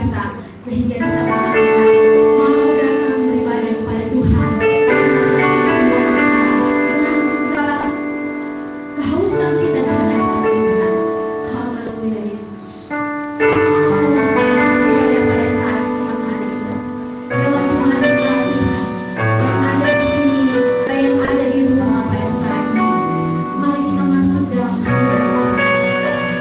biasa, sehingga kita benar-benar mau datang beribadah kepada Tuhan dengan segala kehausan kita di hadapan Tuhan. Haleluya Yesus. Ibadah pada saat siang hari ini, Dewa Jemaat yang ada di sini, yang ada di rumah pada saat ini, mari kita masuk dalam hadirat.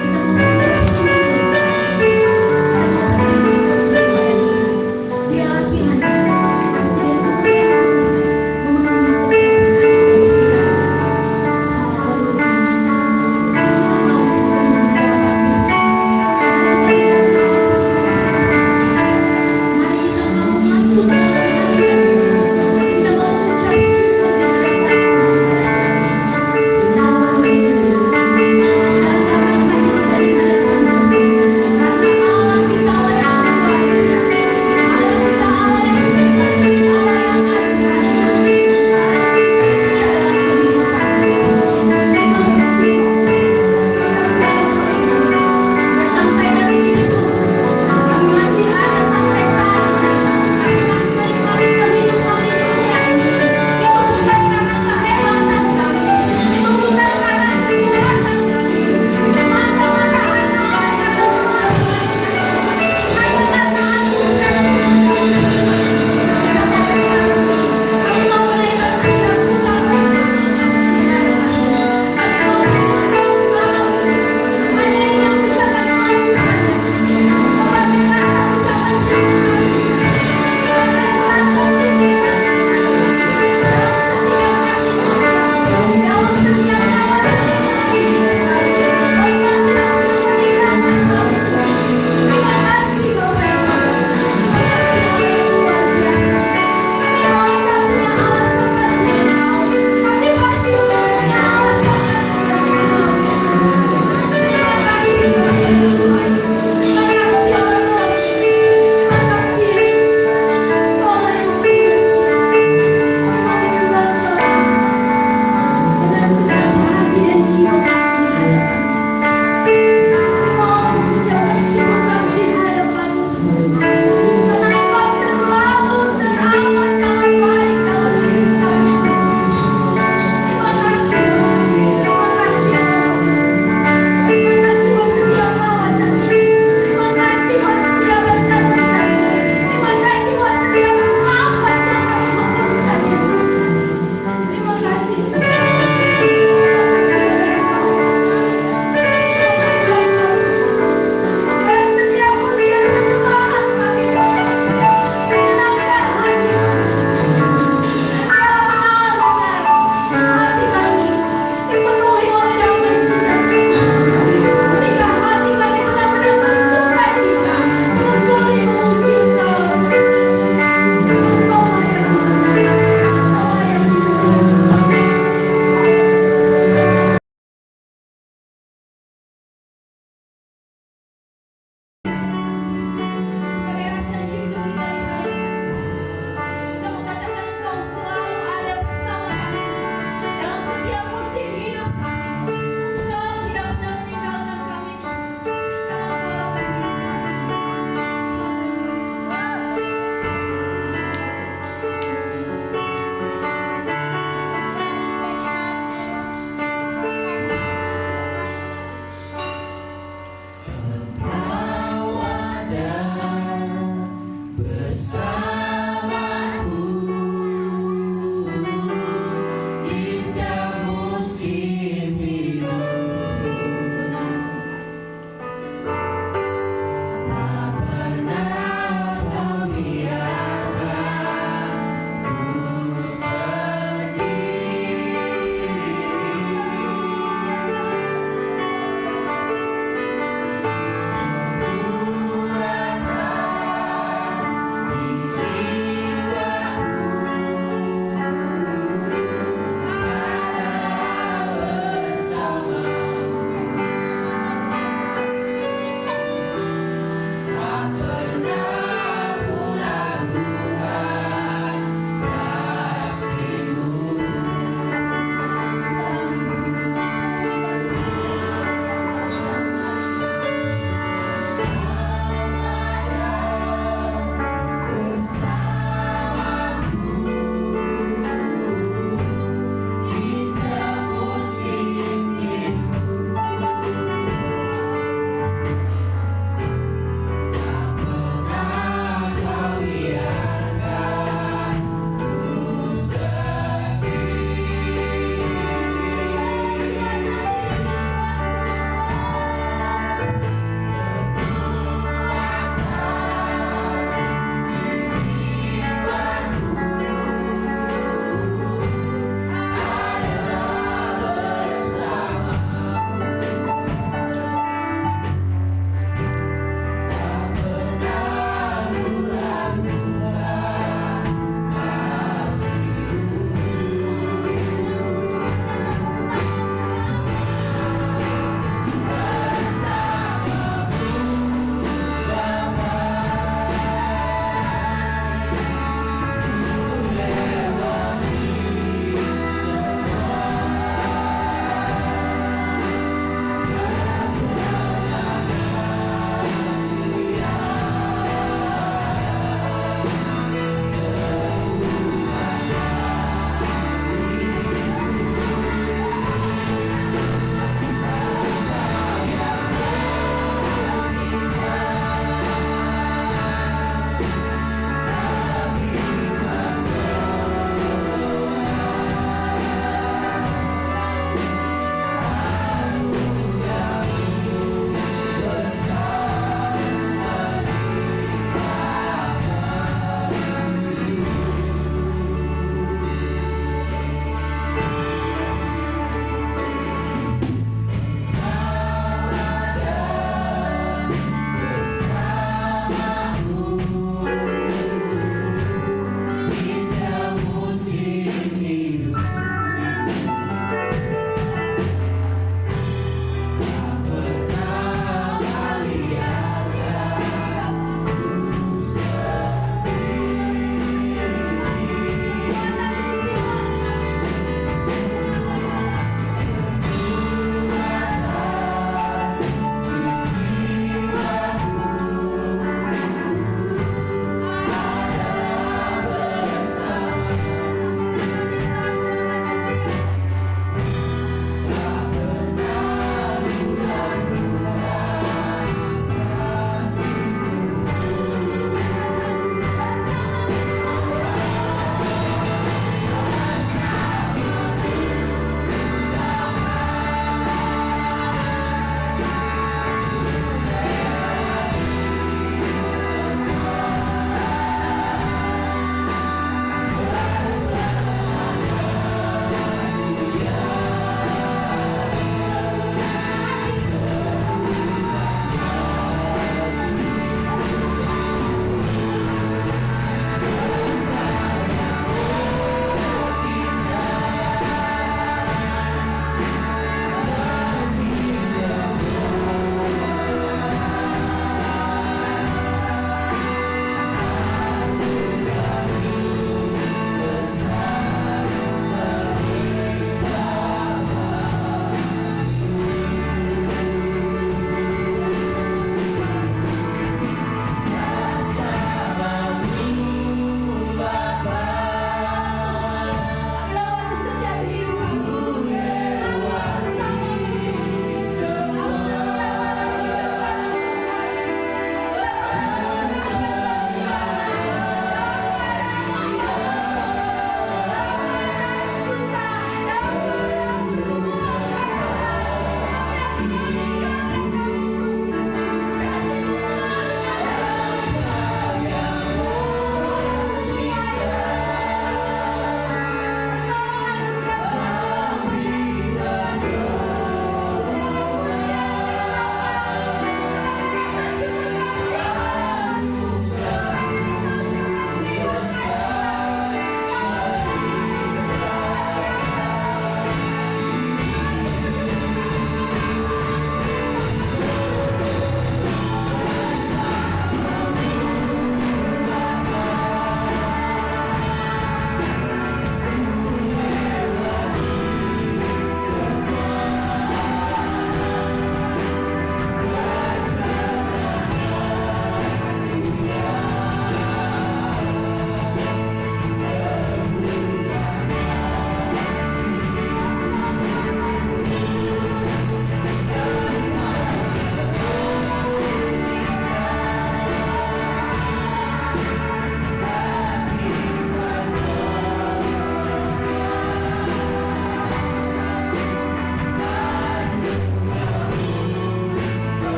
Kita mau mengucap syukur, kita mau berterima kasih kepada Tuhan. Dia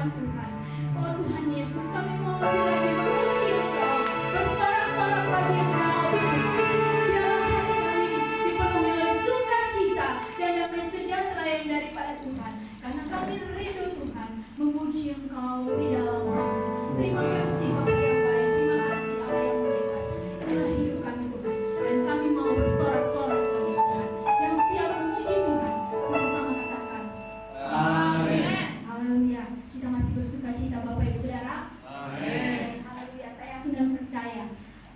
sembah Tuhan. Oh Tuhan Yesus, kami mau lebih lagi memuji Engkau, bersorak-sorak bagi Engkau Tuhan. Biarlah hati kami dipenuhi oleh sukacita dan damai sejahtera yang daripada Tuhan, karena kami rindu Tuhan memuji Engkau di dalam kami. Terima kasih Bapa yang baik, terima kasih Allah yang mendekat. Inilah hidup kami Tuhan, dan kami mau bersorak-sorak bagi Tuhan. Yang siap memuji Tuhan, sama-sama katakan amin. Haleluya. Kita masih bersukacita Bapak Ibu Saudara. Amin. Haleluya. Saya yakin dan percaya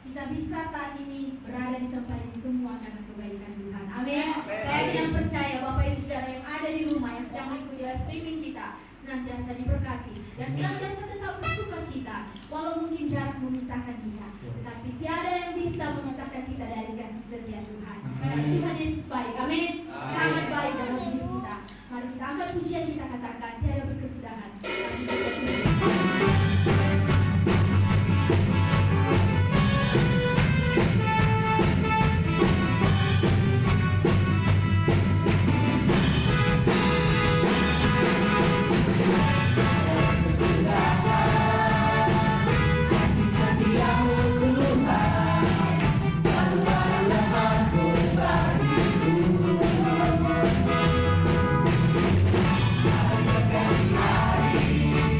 kita bisa saat ini berada di tempat ini semua karena kebaikan Tuhan. Amin. Saya yakin dan percaya Bapak Ibu Saudara yang ada di rumah yang sedang mengikuti live streaming kita senantiasa diberkati dan senantiasa tetap bersukacita walau mungkin jarak memisahkan kita, tetapi tiada yang bisa memisahkan kita dari kasih setia Tuhan. Dan Tuhan Yesus baik. Amin. Sangat baik dalam hidup kita. Mari kita angkat pujian, kita katakan tiada berkesudahan. Kasih setiamu Tuhan selalu ada bagiku. Hari demi hari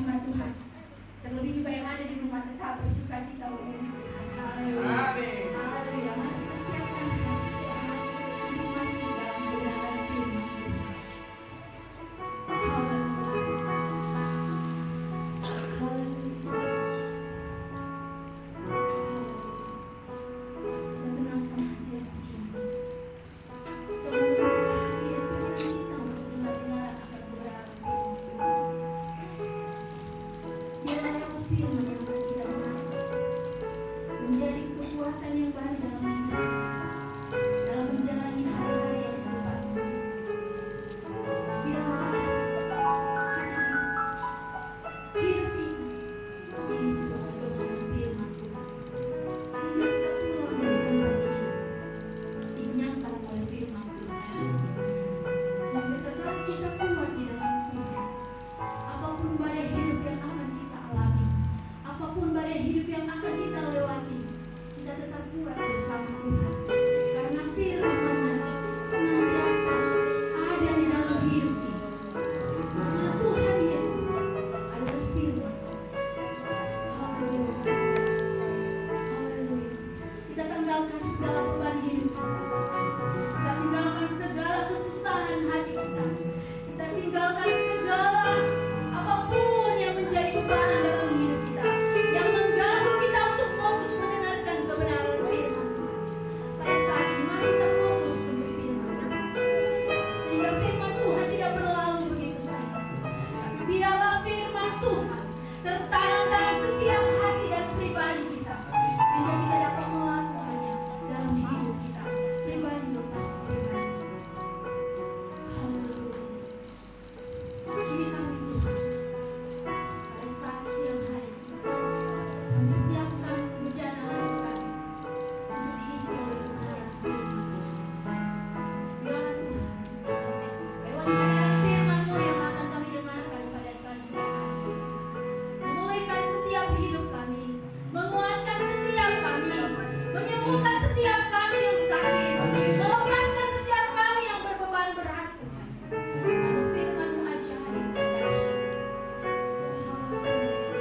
bersama Tuhan. Terlebih juga yang ada di rumah tetap bersukacita memuji Tuhan. Haleluya. Amin. Haleluya. Mari kita siapkan hati kita untuk masuk dalam kebenaran firman Tuhan. Haleluya. Haleluya. Dan tenangkan hati dan pikiran. Kita membuka hati dan pikiran kita untuk dengar-dengar akan kebenaran firman Tuhan. Biarlah lewat firman yang akan kita dengar menjadi kekuatan yang baru dalam hidup kita, dalam menjalani hari-hari yang berlipat ini. Biarlah hati kita, hidup kita diisi dengan firman Tuhan, sehingga kita pulang dari tempat ini dikenyangkan oleh firman Tuhan, sehingga tetap kita kuat di dalam Tuhan. Apapun badai hidup yang akan kita alami, apapun badai hidup yang akan kita lewati, kita tetap kuat bersama Tuhan. Karena firman-Nya senantiasa ada di dalam hidup kita. Karena Tuhan Yesus adalah firman. Haleluya. Haleluya. Kita tinggalkan segala beban hidup kita. Kita tinggalkan segala kesusahan hati kita. Kita tinggalkan segala apapun yang menjadi beban dalam hidup kita, yang mengganggu kita untuk fokus mendengarkan kebenaran firman Tuhan. Pada saat ini mari kita fokus untuk firman Tuhan, sehingga firman Tuhan tidak berlalu begitu saja. Tapi biarlah firman Tuhan tertanam dalam setiap hati dan pribadi kita, sehingga kita dapat melakukannya dalam hidup kita pribadi lepas pribadi. Haleluya. Kini kami Tuhan, pada saat siang hari kami siapkan bejana hati kami untuk diisi oleh kebenaran firman. Biarlah Tuhan, lewat kebenaran firman-Mu yang akan kami dengarkan pada saat siang hari, memulihkan setiap hidup kami, menguatkan setiap kami, menyembuhkan setiap kami yang sakit, melepaskan setiap kami yang berbeban berat Tuhan. Karena firman-Mu ajaib dan dahsyat. Oh, haleluya.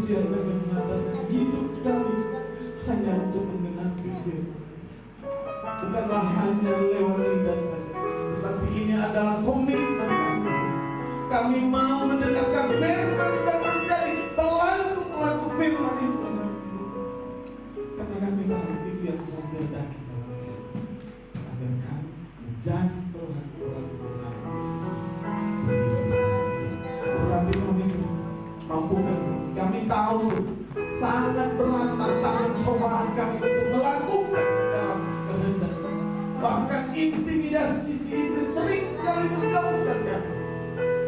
pujian kami mengatakan hidup kami hanya untuk menggenapi firman. Bukanlah hanya lewat lidah saja, tetapi ini adalah komitmen kami. Kami mau mendengarkan firman dan menjadi pelaku-pelaku firman itu. Karena kami tahu itu yang menghendaki dalam hidup, agar kami menjadi pelaku-pelaku firman sendiri. Tetapi kami mampukan, kami tahu sangat berat tantangan cobaan kami untuk melakukan segala kehendak. Bahkan intimidasi itu sering kali menjauhkan kami.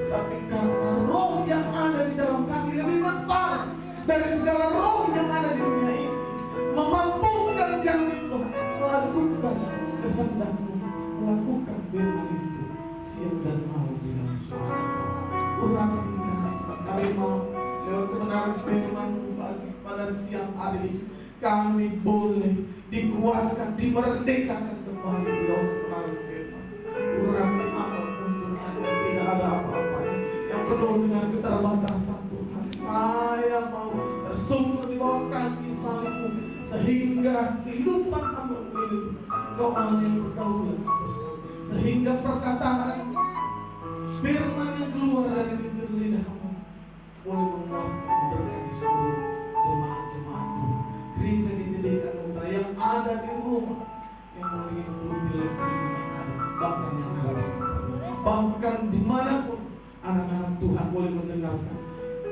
Tetapi karena roh yang ada di dalam kami lebih besar dari segala roh yang ada di dunia ini, memampukan kami Tuhan melakukan kehendak-Mu, melakukan firman itu siang dan malam di dalam suara. Urapi kami mau lewat kebenaran firman bagi pada siang hari kami boleh dikuatkan, dimerdekakan kembali di dalam kebenaran firman. Urapi apapun Tuhan yang tidak ada apa-apanya yang penuh dengan keterbatasan Tuhan. Saya mau tersungkur di bawah kaki salib-Mu sehingga kehidupan kami ini Engkau Allah yang berdaulat atas kami, sehingga perkataan firman yang keluar dari bibir lidah-Mu boleh menguatkan, memberkati seluruh jemaat-jemaat Tuhan, gereja didirikan Tuhan yang ada di rumah, yang mengikuti live streaming yang ada, bahkan yang ada di tempat ini, bahkan dimanapun anak-anak Tuhan boleh mendengarkan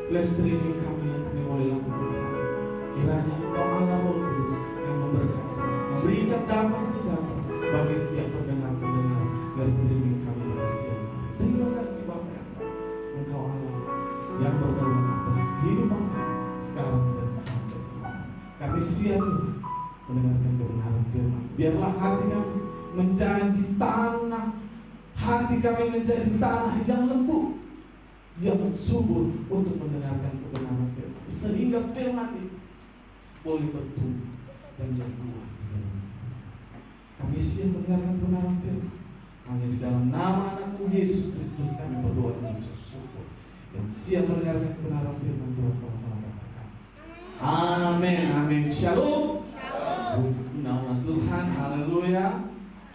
live streaming kami yang kami boleh lakukan saat ini. Kiranya Engkau Allah Roh Kudus yang memberkati, memberikan damai sejahtera bagi setiap pendengar-pendengar live streaming kami pada siang hari. Terima kasih Bapak, Engkau Allah yang berdaulat atas kehidupan kami sekarang dan sampai selamanya. Kami siap mendengarkan kebenaran firman. Biarlah hati kami menjadi tanah, hati kami menjadi tanah yang lembut, yang subur untuk mendengarkan kebenaran firman, sehingga firman itu boleh bertumbuh dan berbuah di dalam hidup. Kami siap mendengarkan kebenaran firman. Hanya di dalam nama Anakmu Yesus Kristus kami berdoa dan mengucap syukur. Dan siap mendengarkan kebenaran firman Tuhan, sama-sama katakan amin, amin, shalom. Puji nama Tuhan, haleluya,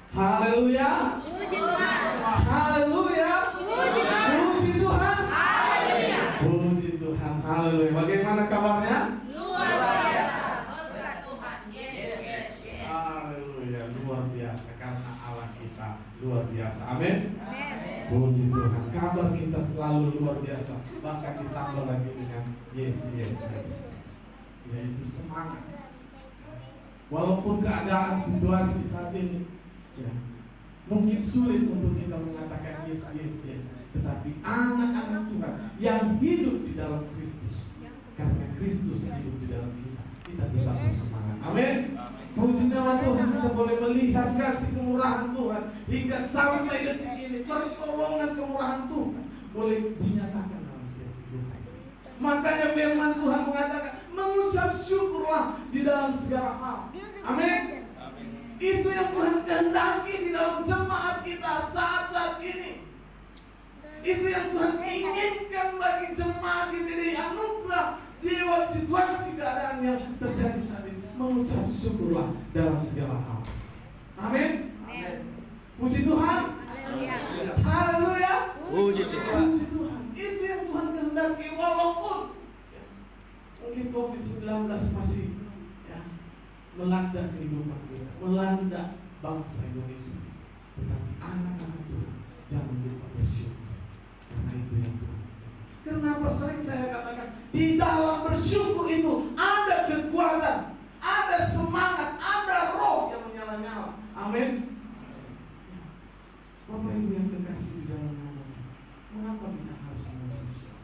haleluya, Puji Tuhan. haleluya, Puji Tuhan. puji Tuhan, Haleluya. puji Tuhan, haleluya. Bagaimana kabarnya? Luar biasa. Berkat Tuhan. Yes. Haleluya, luar biasa karena Allah kita luar biasa, amin. Amen. Puji Tuhan, kabar kita selalu luar biasa, bahkan ditambah lagi dengan yes, yaitu semangat. Walaupun keadaan situasi saat ini ya, mungkin sulit untuk kita mengatakan yes, tetapi anak-anak Tuhan yang hidup di dalam Kristus, karena Kristus hidup di dalam kita tetap bersemangat, amin. Puji nama Tuhan, kita boleh melihat kasih kemurahan Tuhan hingga sampai detik ini. Pertolongan kemurahan Tuhan boleh dinyatakan dalam setiap kehidupan. Makanya firman Tuhan mengatakan mengucap syukurlah di dalam segala hal, amin. Itu yang Tuhan kehendaki di dalam jemaat kita saat-saat ini. Itu yang Tuhan inginkan bagi jemaat kita, di anugerah di lewat situasi keadaan yang terjadi saat ini. Mengucap syukurlah dalam segala hal, amin. Puji Tuhan, haleluya, Puji Tuhan. puji Tuhan. Itu yang Tuhan kehendaki, walaupun ya, mungkin COVID-19 masih ya, melanda kehidupan kita, melanda bangsa Indonesia, tetapi anak-anak Tuhan jangan lupa bersyukur, karena itu yang Tuhan. Kenapa sering saya katakan di dalam bersyukur itu ada kekuatan, ada semangat, ada roh yang menyala-nyala, amin. Bapak Ibu yang kekasih di dalam nama-Nya, mengapa kita harus mengucap syukur?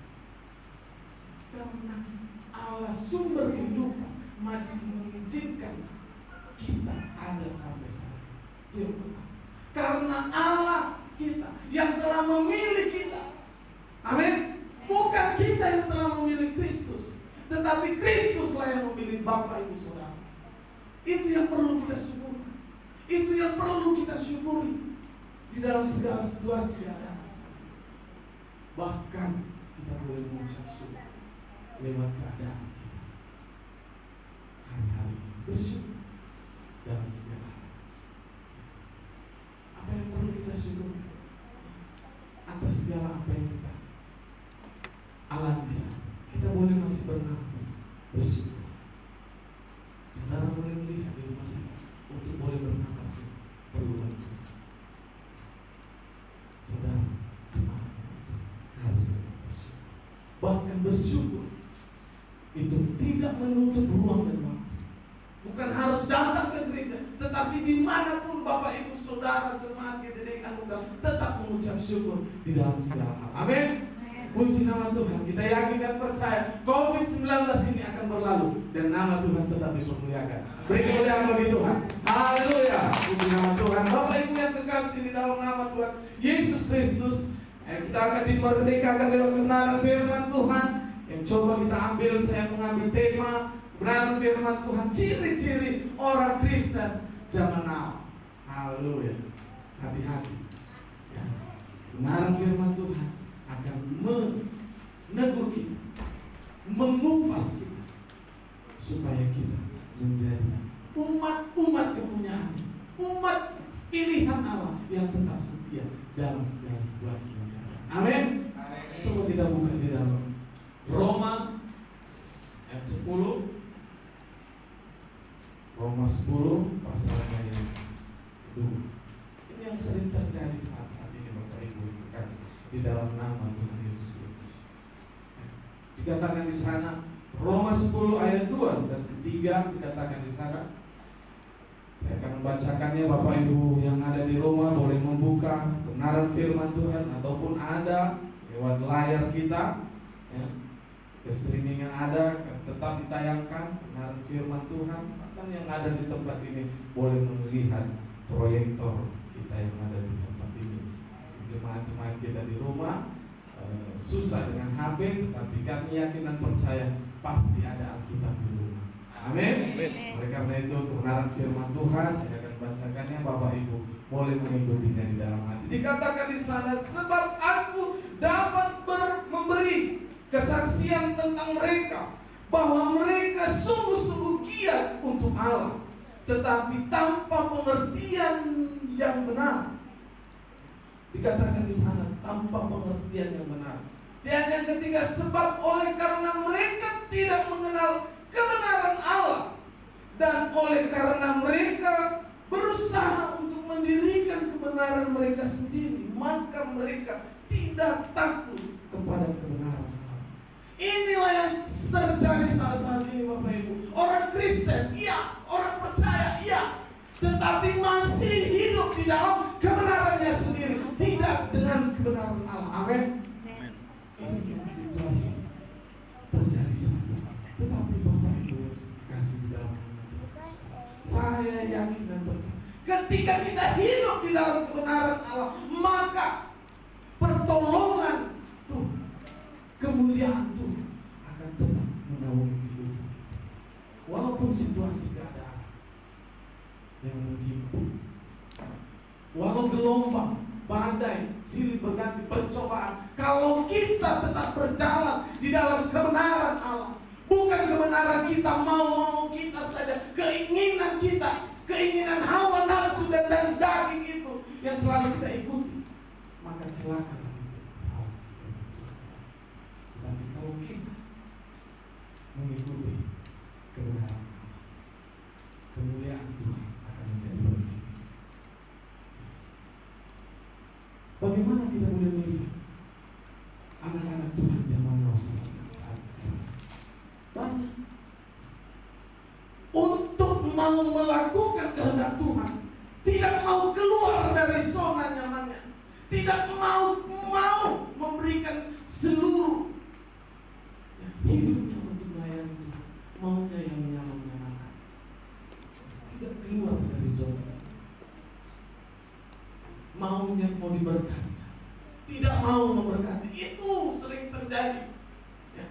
Karena Allah sumber kehidupan masih mengizinkan kita ada sampai saat ini. Itu yang pertama. Karena Allah kita yang telah memilih kita, amin. Bukan kita yang telah memilih Kristus, tetapi Kristuslah yang memilih Bapak Ibu Saudara. Itu yang perlu kita syukuri. Itu yang perlu kita syukuri di dalam segala situasi yang ada. Bahkan kita boleh mengucap syukur lewat keadaan kita. Hari-hari bersyukur dalam segala hal. Apa yang perlu kita syukuri atas segala apa yang kita alami saat ini. Kita boleh masih bernafas, bersyukur. Saudara boleh melihat di rumah sakit untuk boleh bernafas perlu bantuan. Saudara, jemaat itu harus tetap bersyukur. Bahkan bersyukur itu tidak menutup ruang dan waktu. Bukan harus datang ke gereja, tetapi dimanapun Bapak Ibu Saudara jemaat GTD Anugerah tetap mengucap syukur di dalam segala hal. Amin. Puji nama Tuhan. Kita yakin dan percaya COVID-19 ini akan berlalu dan nama Tuhan tetap dipermuliakan. Beri kemuliaan bagi Tuhan. Haleluya. Puji nama Tuhan. Bapak Ibu yang terkasih di dalam nama Tuhan Yesus Kristus, kita akan dimerdekakan lewat kebenaran firman Tuhan. Yang coba kita ambil, saya mengambil tema kebenaran firman Tuhan, ciri-ciri orang Kristen zaman now. Haleluya. Hati-hati. Ya. Kebenaran firman Tuhan akan menegur kita, mengupas kita, supaya kita menjadi umat-umat kepunyaan, umat pilihan Allah yang tetap setia dalam segala situasi yang ada. Amin. Coba kita buka di dalam Roma ayat 10. Roma 10 pasalnya yang kedua. Ini yang sering terjadi saat ini Bapak Ibu kasih di dalam nama Tuhan Yesus Kristus. Dikatakan di sana Roma 10 ayat 2 dan ketiga dikatakan di sana. Saya akan membacakannya. Bapak Ibu yang ada di rumah boleh membuka kebenaran firman Tuhan ataupun ada lewat layar kita. Ya. Streaming yang ada tetap ditayangkan kebenaran firman Tuhan. Bahkan yang ada di tempat ini boleh melihat proyektor kita yang ada di tempat ini. Jemaat-jemaat kita di rumah susah dengan HP, tetapi kami yakin dan percaya pasti ada Alkitab di rumah. Amin. Oleh karena itu kebenaran firman Tuhan saya akan bacakannya. Bapak Ibu boleh mengikutinya di dalam hati. Dikatakan di sana, sebab aku dapat memberi kesaksian tentang mereka bahwa mereka sungguh-sungguh giat untuk Allah, tetapi tanpa pengertian yang benar. Dikatakan di sana tanpa pengertian yang benar. Dan yang ketiga, sebab oleh karena mereka tidak mengenal kebenaran Allah dan oleh karena mereka berusaha untuk mendirikan kebenaran mereka sendiri, maka mereka tidak takut kepada kebenaran Allah. Inilah yang terjadi saat ini Bapak Ibu. Orang Kristen, iya, orang percaya, iya, tetapi masih hidup di dalam kebenarannya sendiri, tidak dengan kebenaran Allah. Amin. Ini situasi terjadi saat ini. Tetapi Bapak Ibu kasih di dalam Tuhan, saya yakin dan percaya, ketika kita hidup di dalam kebenaran Allah, maka pertolongan Tuhan, kemuliaan Tuhan akan tetap menaungi kehidupan kita. Walaupun situasi keadaan yang menghimpit, walau gelombang, badai, silih berganti, pencobaan, kalau kita tetap berjalan di dalam kebenaran Allah, bukan kebenaran kita mau kita saja, keinginan kita, keinginan hawa nafsu dan daging itu yang selalu kita ikuti, maka celaka itu. Tapi kalau kita mengikuti kebenaran Allah, kemuliaan Tuhan akan menjadi bagian. Bagaimana kita boleh melihat anak-anak Tuhan zaman now saat sekarang? Banyak untuk mau melakukan kehendak Tuhan, tidak mau keluar dari zona nyamannya, tidak mau memberikan seluruh hidupnya untuk melayani Tuhan, maunya yang nyaman-nyaman, tidak keluar dari zona, maunya mau diberkati, tidak mau memberkati. Itu sering terjadi ya,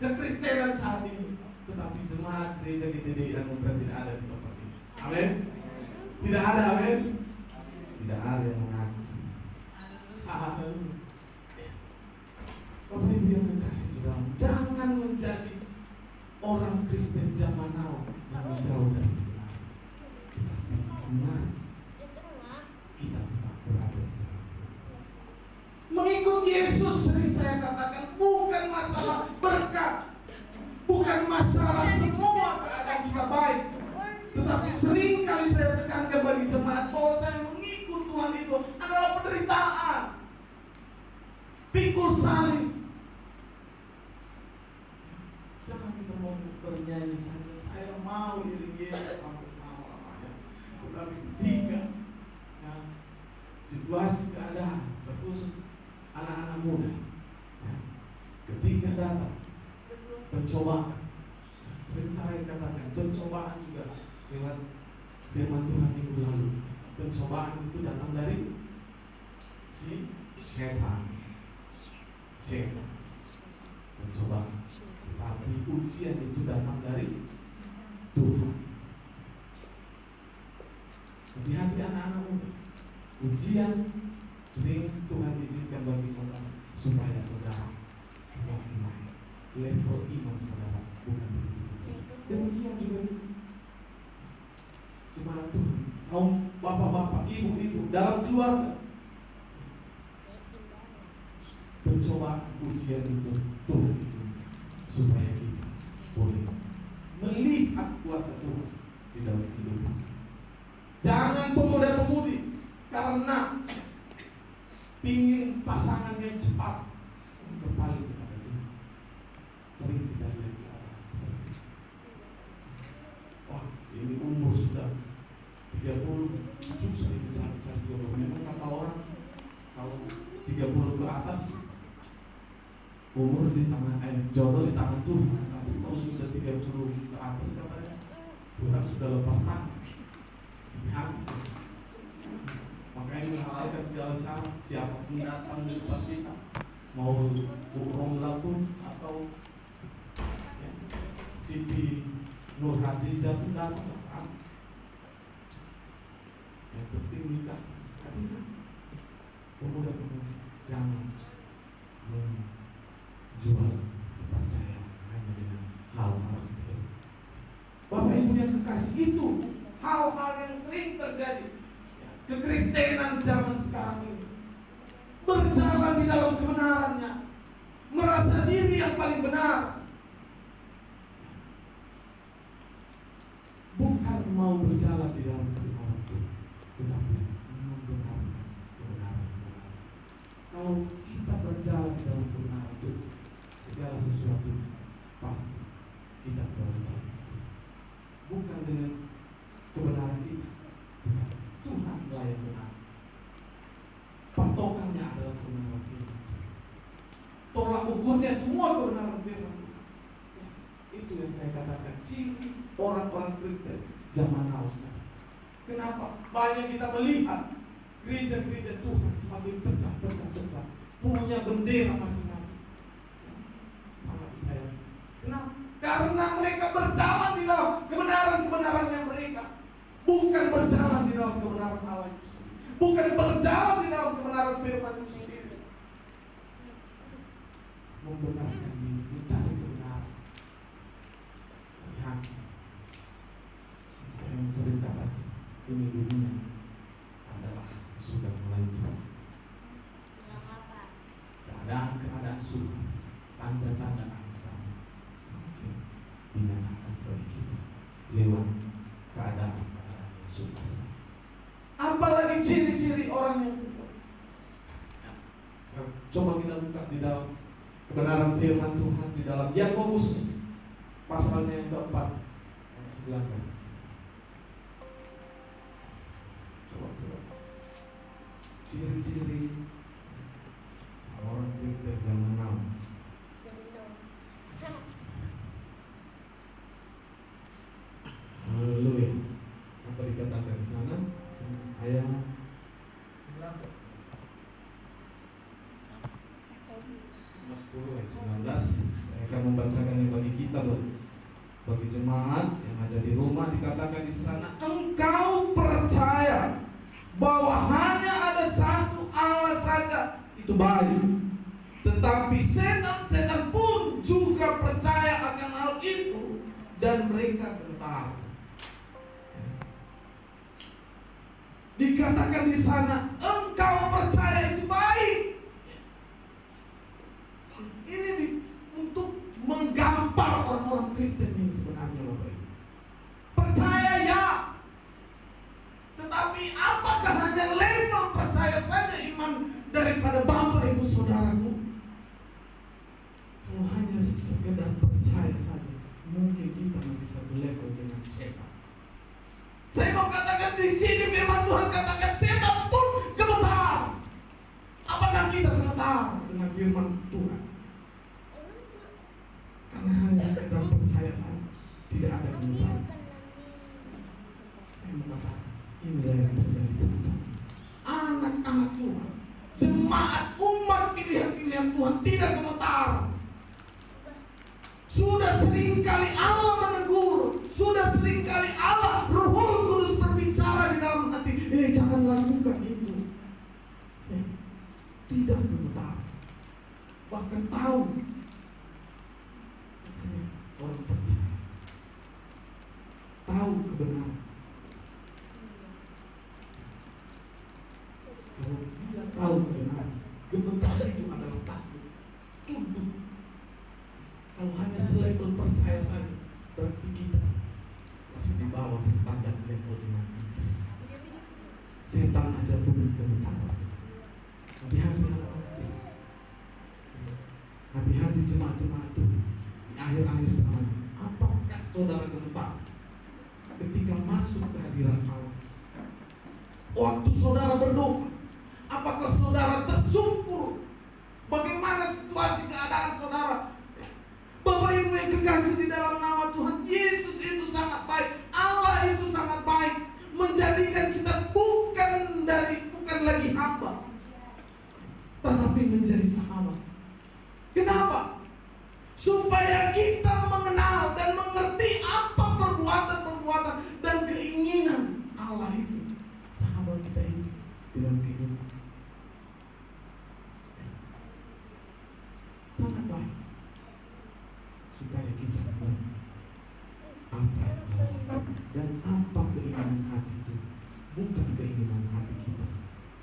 kekristenan saat ini. Tetapi jemaat gereja GTD Anugerah tidak ada di tempat ini. Amin. Tidak ada, amin. Tidak ada yang mengaku. Haleluya. Bapak Ibu yang terkasih di dalam, jangan menjadi orang Kristen zaman now yang menjauh dari benar. Tetapi benar kita tetap berada di dalam kebenaran. Mengikut Yesus, sering saya katakan, bukan masalah berkat, bukan masalah semua keadaan kita baik, tetapi sering kali saya tekankan bagi jemaat bahwa saya mengikut Tuhan itu adalah penderitaan, pikul salib. Jangan kita mau bernyanyi saja, saya mau iring Yesus sampai selama-lamanya. Tetapi ketika situasi keadaan, terkhusus anak-anak muda, ketika datang pencobaan, sering saya katakan pencobaan juga lewat firman Tuhan minggu lalu. Pencobaan itu datang dari si setan. Pencobaan, tetapi ujian itu datang dari Tuhan. Hati-hati anak-anak muda. Ujian sering Tuhan izinkan bagi saudara supaya saudara semakin naik level iman saudara, bukan begitu. Demikian juga jemaat Tuhan, kaum bapak-bapak, ibu-ibu dalam keluarga. Pencobaan ujian itu Tuhan izinkan supaya kita boleh melihat kuasa Tuhan di dalam kehidupan kita. Jangan pemuda-pemudi karena pingin pasangan yang cepat berpaling kepada Tuhan. Sering kita lihat keadaan seperti itu. Wah, ini umur sudah 30, susah ini cari jodoh. Memang kata orang kalau 30 ke atas umur di tangan jodoh di tangan Tuhan. Tapi kalau sudah 30 ke atas katanya Tuhan sudah lepas tangan. Hati. Makanya menghalalkan segala cara, siapapun datang di depan kita, mau Urong Lapun atau Siti Nur Azizah pun datang. Yang penting nikah. Hati-hati. Pemuda-pemudi jangan menjual kepercayaan hanya dengan hal-hal seperti itu. Bapak Ibu yang kekasih, itu hal-hal yang sering terjadi. Kekristenan zaman sekarang ini berjalan di dalam kebenarannya, merasa diri yang paling benar, bukan mau berjalan di dalam kebenaran itu, tetapi membenarkan kebenaran. Kalau kita berjalan di dalam kebenaran itu, segala sesuatunya pasti kita prioritas itu, bukan dengan kebenaran kita, tetapi Tuhanlah yang benar. Patokannya adalah kebenaran firman. Tolak ukurnya semua kebenaran firman. Ya, itu yang saya katakan ciri orang-orang Kristen zaman now sekarang. Kenapa? Banyak kita melihat gereja-gereja Tuhan semakin pecah, punya bendera masing-masing. Ya, sangat disayangkan. Kenapa? Karena mereka berjalan di dalam kebenaran-kebenarannya mereka. Bukan berjalan di dalam kebenaran Allah itu sendiri, bukan berjalan di dalam kebenaran firman itu sendiri. Membenarkan diri, mencari kebenaran. Hati-hati. Saya sering katakan, ini dunia adalah sudah mulai tua. Keadaan suka, tanda-tanda akhir zaman semakin dinyatakan bagi kita lewat keadaan yang sukar. Apalagi ciri-ciri orang yang kuat. Coba kita buka di dalam kebenaran firman Tuhan di dalam Yakobus pasalnya yang keempat ayat 19. Coba. Ciri-ciri orang Kristen zaman now. Haleluya. Apa dikatakan di sana? Ayat 19. 10 ayat 19. Saya akan membacakan yang bagi kita bagi jemaat yang ada di rumah. Dikatakan di sana, engkau percaya bahwa hanya ada satu Allah saja, itu baik. Tetapi setan-setan pun juga percaya akan hal itu. dan mereka gentar. Dikatakan di sana, engkau percaya itu baik. Ini untuk menggampar orang-orang Kristen yang sebenarnya Bapak Ibu. Percaya ya, tetapi apakah hanya level percaya saja iman daripada Bapak Ibu Saudaraku? Kalau hanya sekedar percaya saja, mungkin kita masih satu level dengan setan. Saya mau katakan di sini firman Tuhan katakan setan pun gemetar. Apakah kita gemetar dengan firman Tuhan? Karena hanya sekedar percaya saja, tidak ada gemetar. Saya mau katakan inilah yang terjadi saat ini. Anak-anak Tuhan, jemaat umat pilihan-pilihan Tuhan tidak gemetar. Sudah seringkali Allah menegur, sudah seringkali Allah Roh Kudus berbicara di dalam hati, jangan lakukan itu. Tidak gemetar, bahkan tahu. Makanya orang percaya, tahu kebenaran. Kalau dia tahu kebenaran, gemetar itu adalah takut, tunduk. Kalau hanya selevel percaya saja, berarti kita masih di bawah standar level dengan iblis. Setan aja pun gemetar. Hati-hati anak-anak itu. Hati-hati jemaat-jemaat itu di akhir-akhir zaman ini. Apakah saudara gemetar ketika masuk ke hadirat Allah? Waktu saudara berdoa, apakah saudara tersungkur? Bagaimana situasi keadaan saudara? Bapak Ibu yang kekasih di dalam nama Tuhan Yesus itu sangat baik. Allah itu sangat baik, menjadikan kita bukan lagi hamba, tetapi menjadi sahabat. Kenapa? Supaya kita mengenal dan mengerti apa perbuatan-perbuatan dan keinginan Allah itu, sahabat kita itu dalam kehidupan. Sangat baik supaya kita mengerti apa yang Allah lakukan dan apa keinginan hati itu, bukan keinginan hati kita.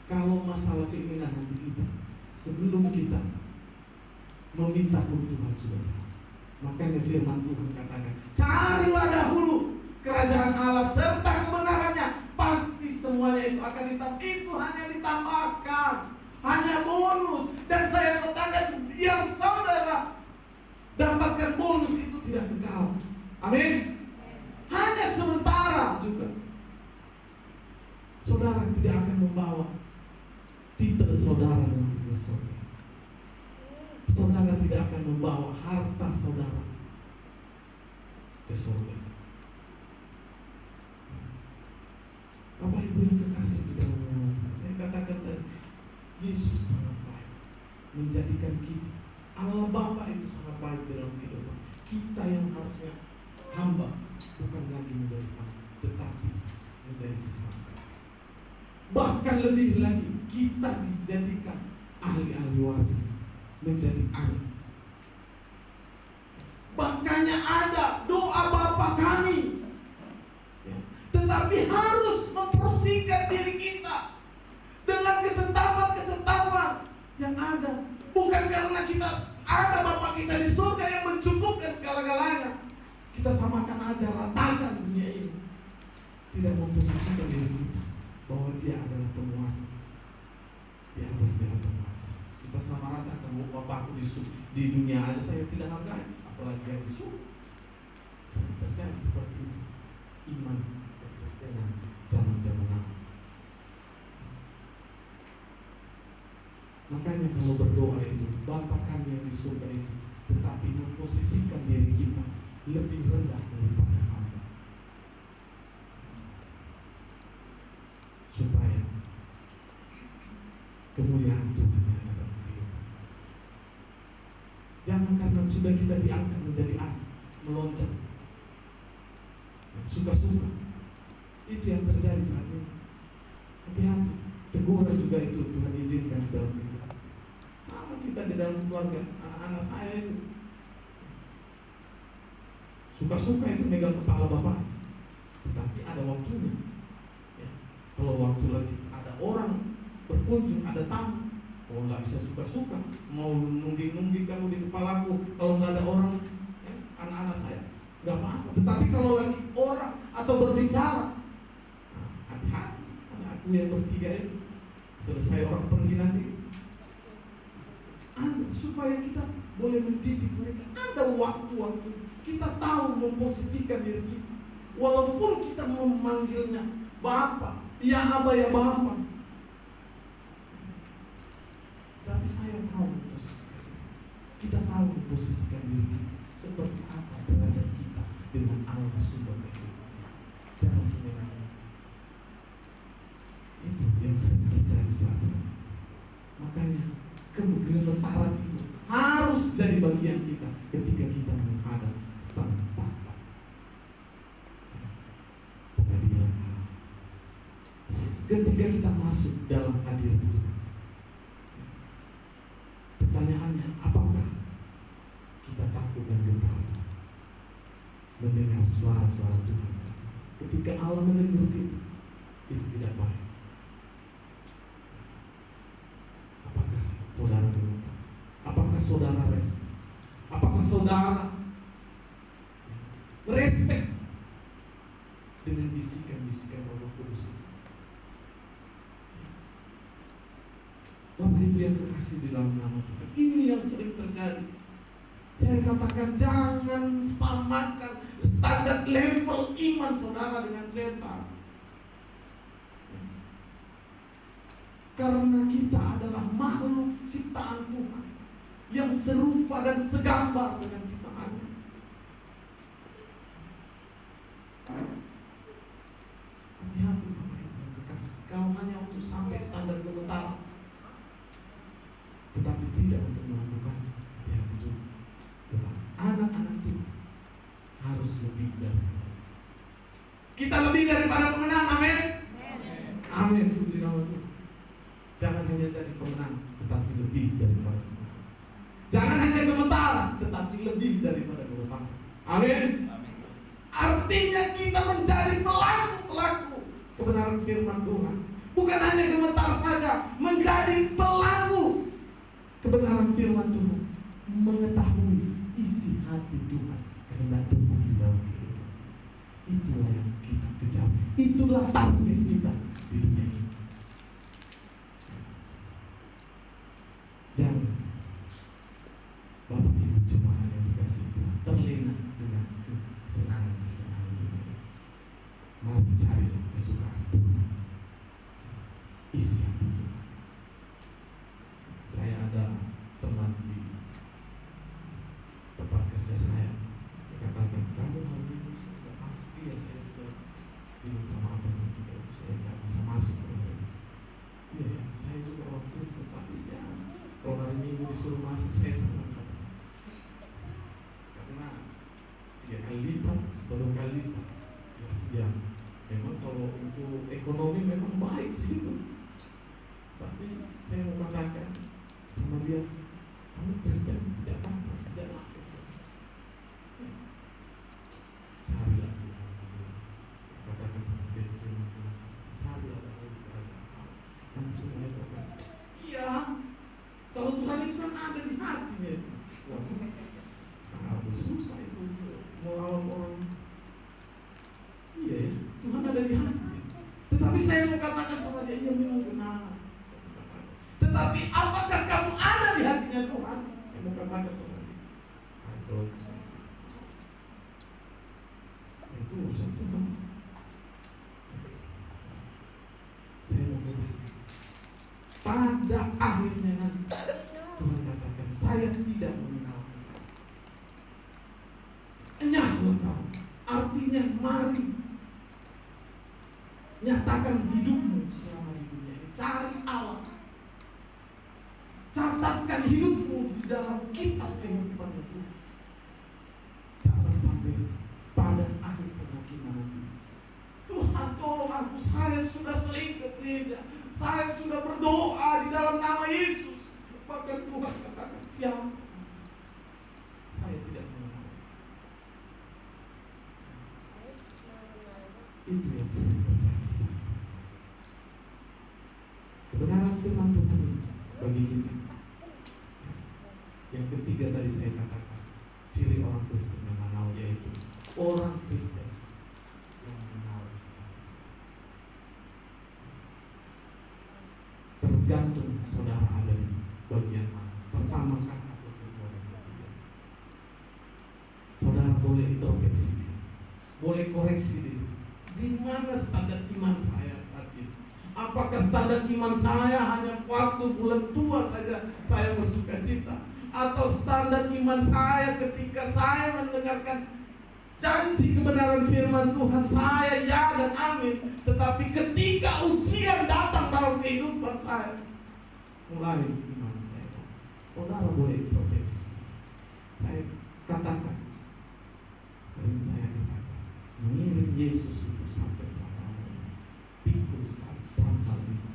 Kalau masalah keinginan hati kita, sebelum kita meminta pun Tuhan sudah tahu. Makanya firman Tuhan katakan, carilah dahulu kerajaan Allah serta kebenarannya, pasti semuanya itu akan ditambah. Itu hanya ditambahkan, hanya bonus. Dan saya katakan, yang saudara dapatkan bonus itu tidak kekal. Amin. Hanya sementara juga. Saudara tidak akan membawa titel saudara nanti ke surga. Saudara tidak akan membawa harta saudara ke surga. Bapak Ibu yang kekasih di dalam nama Tuhan, saya katakan tadi, Yesus sangat baik menjadikan kita. Allah Bapa itu sangat baik dalam kehidupan kita, yang harusnya hamba bukan lagi menjadi hamba, tetapi menjadi sahabat. Bahkan lebih lagi, kita dijadikan ahli-ahli waris, menjadi anak. Makanya ada doa Bapa kami, ya. Tetapi harus mempersihkan diri kita dengan ketetapan-ketetapan yang ada. Bukan karena kita ada Bapa kita di surga yang mencukupkan segala-galanya, kita samakan aja, ratakan dunia ini. Tidak memposisikan diri kita bahwa dia adalah penguasa di atas segala penguasa. Kita sama ratakan, Bapakku di dunia aja saya tidak hargai, apalagi yang di surga. Sering terjadi seperti itu iman kekristenan zaman-zaman now. Makanya kalau berdoa itu, Bapa kami yang di surga itu, tetapi memposisikan diri kita lebih rendah daripada hamba, supaya kemuliaan Tuhan yang ada dalam kehidupan. Jangan karena sudah kita diangkat menjadi anak, meloncat suka-suka. Itu yang terjadi saat ini. Hati-hati, teguran juga itu Tuhan izinkan di dalam kehidupan. Sama kita di dalam keluarga, anak-anak saya itu Suka-suka itu megang kepala bapak, tetapi ada waktunya. Ya. Kalau waktu lagi ada orang berkunjung, ada tamu, kalau nggak bisa suka-suka, mau nungging-nungging kamu di kepalaku, kalau nggak ada orang, anak-anak saya, nggak apa-apa. Tetapi kalau lagi orang atau berbicara, nah, hati-hati. Anakku yang bertiga itu, selesai orang pergi nanti, supaya kita boleh mendidik mereka. Ada waktu-waktu kita tahu memposisikan diri kita, walaupun kita memanggilnya Bapak, ya Abah, ya Bapak, tapi saya tahu memposisikan diri. Kita tahu memposisikan diri kita seperti apa derajat kita dengan Allah sumber kehidupan. Jangan sembarangan. Itu yang saya percaya saat ini. Makanya kegemetaran itu harus jadi bagian kita ketika kita menghadap Sang Bapa. Pengadilan Allah. Ketika kita masuk dalam hadirat Tuhan, pertanyaannya, apakah kita takut dan gentar mendengar suara-suara Tuhan? Ketika Allah menegur kita, itu tidak baik. Apakah saudara gemetar? Apakah saudara respek? Apakah saudara respek dengan bisikan-bisikan Roh Kudus? Bapak Ibu yang terkasih di dalam nama Tuhan, ini yang sering terjadi. Saya katakan jangan samakan standar level iman saudara dengan setan. Karena kita adalah makhluk ciptaan Tuhan yang serupa dan segambar dengan ciptaannya. Hati-hati Bapak Ibu yang terkasih, kalau hanya untuk sampai standar gemetaran, tetapi tidak untuk melakukan, hati-hati juga. Tetapi anak-anak Tuhan harus lebih dari kita, lebih daripada pemenang. Amin. Amin. Puji nama Tuhan. Jangan hanya jadi pemenang, tetapi lebih daripada pemenang. Jangan hanya gemetar, tetapi lebih daripada gemetar. Amin. Artinya kita menjadi pelaku-pelaku kebenaran firman Tuhan. Bukan hanya gemetar saja, menjadi pelaku kebenaran firman Tuhan, mengetahui isi hati Tuhan, kehendak Tuhan di dalam kehidupan. Itulah yang kita kejar, itulah target kita di dunia ini. Jangan Bapak Ibu jemaat yang dikasih Tuhan terlena dengan kesenangan-kesenangan dunia ini. Mari carilah kesukaan Tuhan, isi hati Tuhan. Saya ada teman di tempat kerja saya, dia katakan, kamu hari ini sudah masuk. Iya, saya sudah bingung sama atasan kita, saya nggak bisa masuk. Iya ya, saya juga orang Kristen, tapi ya kalau hari Minggu disuruh masuk, saya senang karena 3 kali lipat atau 2 kali lipat ya siang. Memang kalau untuk ekonomi memang baik sih itu, tapi saya mau katakan sama dia, kamu Kristen sejak kapan? Sejak apa? Carilah Tuhan. Saya katakan sama dia, carilah dalam kerajaan Allah. Nanti semuanya akan, iya. Kalau Tuhan itu kan ada di hatinya. Nah, susah itu melawan orang. Iya ya, Tuhan ada di hatinya. Tetapi saya mau katakan sama dia, iya memang benar. Tetapi apakah kamu ada di hatinya Tuhan? Saya mau katakan sama dia, itu urusan Tuhan. Saya mau katakan, pada akhirnya nanti Tuhan katakan, saya tidak mengenal enyahlah kau. Artinya mari nyatakan hidupmu selama di dunia ini, cari Allah, catatkan hidupmu di dalam kitab kehidupan itu. Jangan sampai pada akhir penghakiman nanti, Tuhan tolong aku, saya sudah sering ke gereja, saya sudah berdoa di dalam nama Yesus. Bahkan Tuhan katakan, siapa? Saya tidak mengenal. Itu yang saya percaya. Kebenaran firman Tuhan ini bagi kita. Yang ketiga tadi saya katakan, ciri orang Kristen yang mengenal, yaitu orang Kristen yang mengenal Islam. Tergantung saudara ada di bagian mana, pertama kan atau kedua dan ketiga. Saudara boleh introspeksi, boleh koreksi diri. Di mana standar iman saya saat ini? Apakah standar iman saya hanya waktu bulan tua saja saya bersuka cita? Atau standar iman saya ketika saya mendengarkan janji kebenaran firman Tuhan, saya ya dan amin. Tetapi ketika ujian datang dalam kehidupan saya, mulai iman saya. Saudara boleh introspeksi. Saya katakan, sering saya katakan, mengirim Yesus itu sampai selama-lamanya, pikul sampai ini.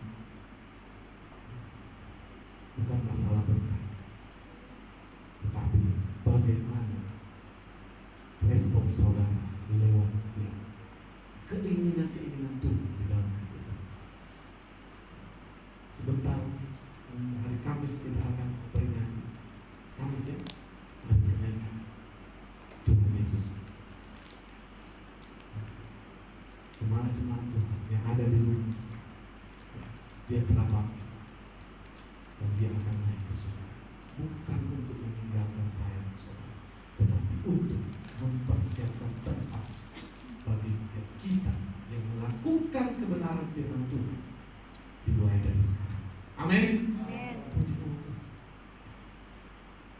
Bukan masalah berkat, tetapi bagaimana respon saudara lewat setiap keinginan-keinginan Tuhan di dalam kehidupan. Sebentar hari Kamis kita akan memperingati Kamis ya, hari kenaikan Tuhan Yesus. Jemaat-jemaat Tuhan yang ada di rumah, dia telah bangkit dan dia akan naik ke surga. Bukan untuk meninggalkan saya, saudara, tetapi untuk mempersiapkan tempat bagi setiap kita yang melakukan kebenaran firman Tuhan dimulai dari sekarang. Amin. Puji Tuhan.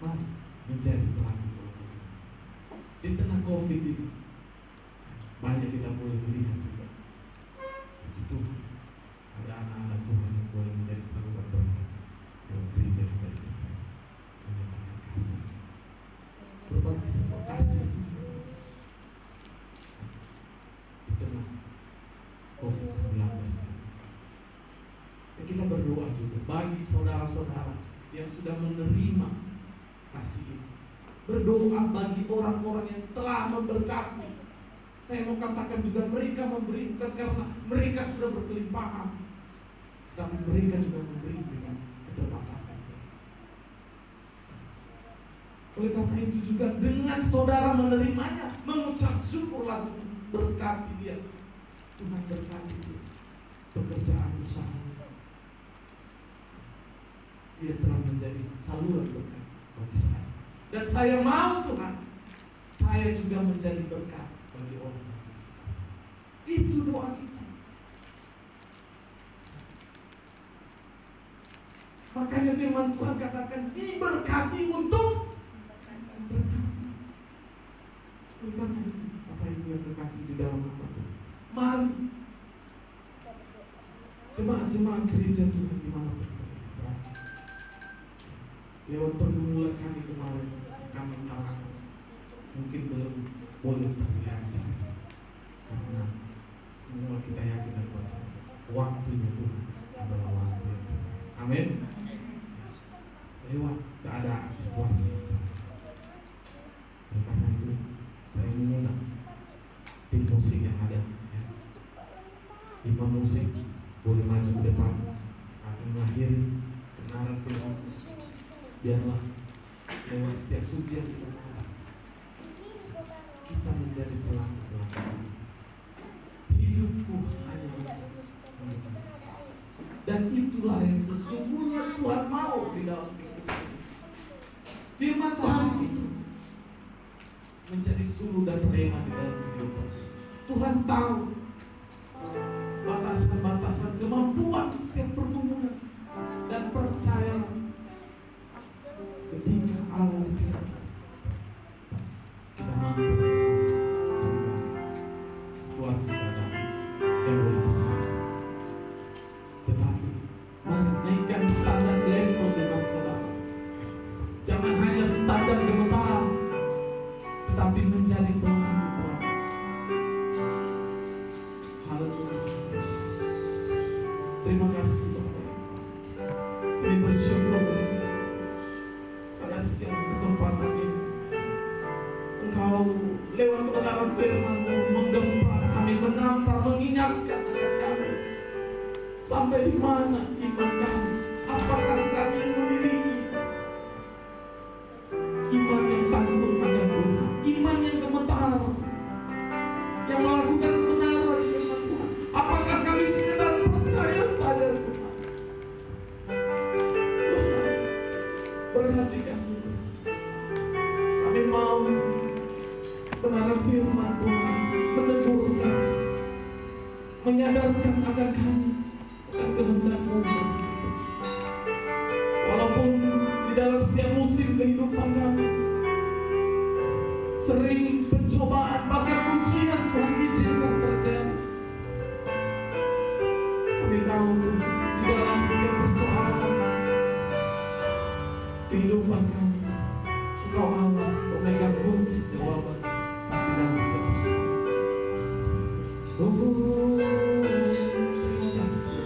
Mari menjadi pelaku-pelaku di tengah COVID ini. Banyak kita boleh melihat juga. Puji Tuhan. Ada anak-anak Tuhan yang boleh menjadi saluran berkat dalam gereja kita ini. Menyatakan kasih, berbagi sebuah kasih di tengah COVID-19 ini. Dan kita berdoa juga bagi saudara-saudara yang sudah menerima kasih ini. Berdoa bagi orang-orang yang telah memberkati. Saya mau katakan juga mereka memberi bukan karena mereka sudah berkelimpahan, tapi mereka juga memberi dengan keterbatasan. Oleh karena itu juga dengan saudara menerimanya, mengucap syukur lalu berkati dia. Tuhan berkati dia, pekerjaan usaha. Dia telah menjadi saluran berkat bagi saya. Dan saya mau Tuhan, saya juga menjadi berkat bagi orang lain. Itu doa kita. Makanya firman Tuhan katakan diberkati untuk berkati. Oleh karena itu, Bapak Ibu yang terkasih di dalam nama Tuhan, mari jemaat-jemaat gereja Tuhan dimanapun mereka berada. Lewat pergumulan kami kemarin, kami tahu mungkin belum boleh terrealisasi karena semua kita yakin dan percaya waktunya Tuhan adalah waktu yang Tuhan. Amin. Lewat keadaan situasi yang sama. Oleh karena itu saya mengundang tim musik yang ada ya. 5 musik boleh maju ke depan akan mengakhiri kebenaran firman. Biarlah lewat setiap pujian kita menjadi pelaku-pelaku. Hidupku hanya untuk dan itulah yang sesungguhnya Tuhan mau di dalam kehidupan ini. Firman Tuhan itu menjadi suluh dan rema di dalam kehidupan. Tuhan tahu batasan-batasan kemampuan setiap pergumulan dan percayalah ketika Allah berfirman kita mampu semua situasi dan yang boleh terjadi. Tetapi mari naikkan standar level dengan saudara. Jangan hanya standar gemetar, tetapi menjadi pelaku-pelaku. Haleluya. Terima kasih Bapak. Kami bersyukur pada siang kesempatan ini Engkau lewat kebenaran firman-Mu menggemparkan kami menampar, mengingatkan akan kami. Sampai di mana iman kami? Apakah kami memiliki iman yang tangguh akan Tuhan, iman yang gemetar, yang melakukan kebenaran di firman Tuhan? Apakah kami sekedar percaya saja Tuhan? Tuhan, berhati kami. Kami mau kebenaran firman Tuhan menegur kami, menyadarkan akan kami akan kehendak-Mu. Walaupun di dalam setiap musim kehidupan kami sering pencobaan, bahkan ujian Tuhan izinkan terjadi, kami tahu di dalam setiap persoalan kehidupan kami, Engkau Allah pemegang kunci jawaban di dalam setiap persoalan. Oh, terima kasih.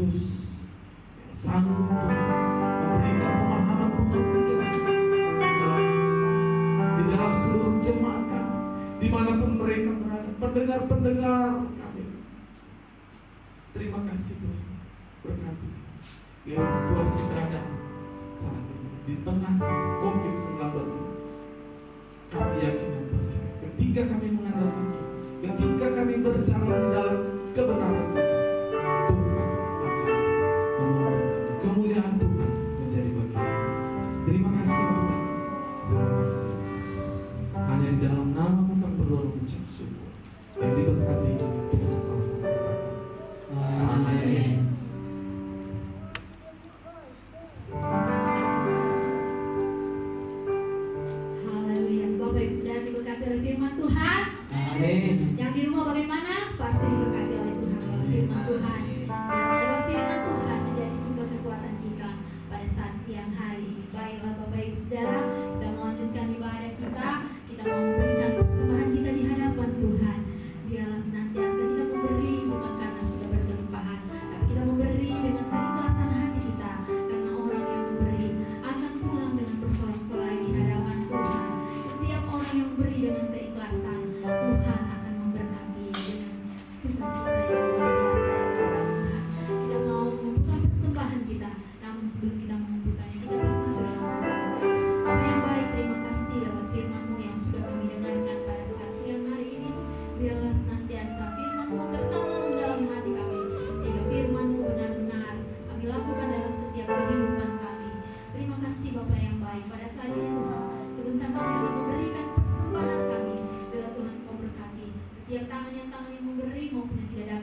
Kudus yang sanggup Tuhan memberikan pemahaman pengertian di dalam seluruh jemaat kami, dimanapun mereka berada, pendengar-pendengar kami. Terima kasih Tuhan, berkati lewat situasi keadaan saat ini di tengah COVID-19 ini. Kami yakin dan percaya ketika kami mengandalkan Tuhan, ketika kami berjalan di dalam kebenaran Tuhan, Tuhan akan menuntun kemuliaan Tuhan menjadi bagian. Terima kasih Tuhan, terima kasih Yesus. Hanya di dalam nama-Mu kami berdoa mengucap syukur. Yang diberkati Tuhan sama-sama katakan amin. Haleluya. Bapak Ibu Saudara diberkati oleh firman Tuhan. Amin. Yang di rumah bagaimana? Pasti diberkati oleh Tuhan lewat firman Tuhan. Dan lewat firman Tuhan menjadi sumber kekuatan kita pada saat siang hari ini. Baiklah Bapak Ibu Saudara, kita melanjutkan ibadah kita. Kita mau memberikan persembahan kita di hadapan Tuhan. Biarlah senantiasa kita memberi bukan karena sudah berkelimpahan, tapi kita memberi dengan keikhlasan hati kita. Karena orang yang memberi akan pulang dengan bersorak-sorai di hadapan Tuhan. Setiap orang yang memberi dengan keikhlasan, Tuhan akan memberkati dengan sukacita yang luar biasa di hadapan Tuhan. Kita mau membuka persembahan kita, namun sebelum kita membukanya, kita bersatu dengan Tuhan. Bapa yang baik, terima kasih lewat firman-Mu yang sudah kami dengarkan pada saat siang hari ini. Biarlah senantiasa firman-Mu tertanam dalam hati kami, sehingga firman-Mu benar-benar kami lakukan dalam setiap kehidupan kami. Terima kasih Bapa yang baik. Pada saat ini Tuhan, sebentar kami akan memberikan persembahan kami. Biarlah Tuhan Kau berkati setiap tangan yang memberi maupun yang tidak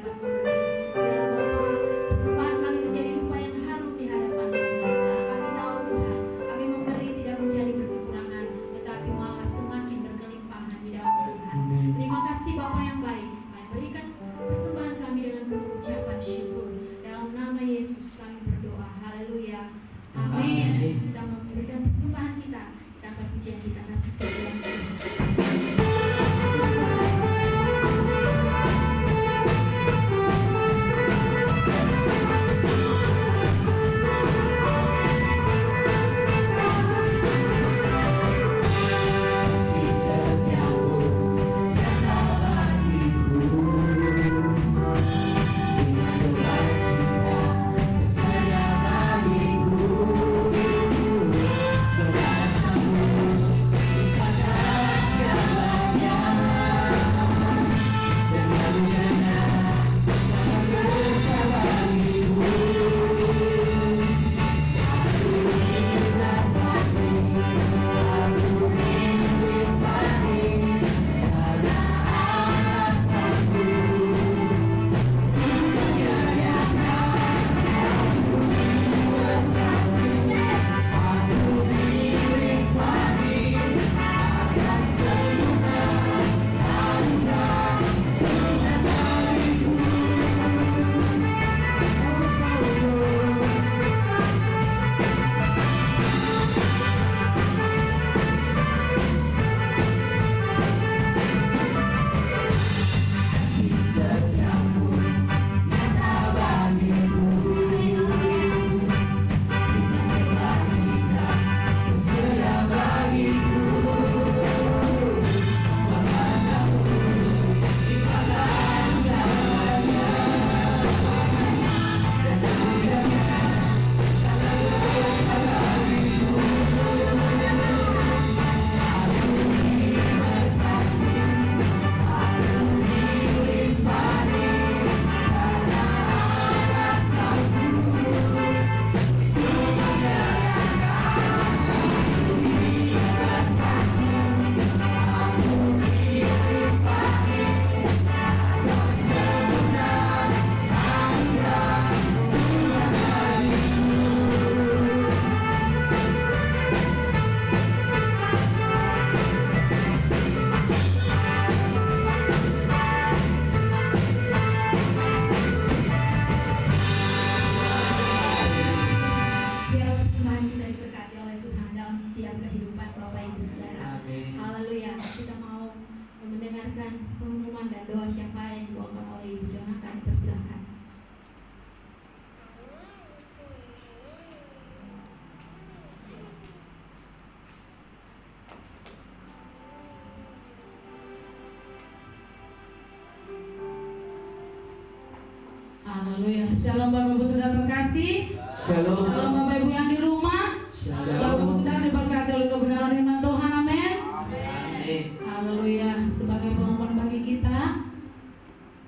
Haleluya. Shalom Bapak Ibu Saudara terkasih. Shalom. Shalom Bapak Ibu yang di rumah. Bapak Ibu Saudara diberkati oleh kebenaran firman Tuhan. Amin. Amin. Haleluya. Sebagai pengumuman bagi kita,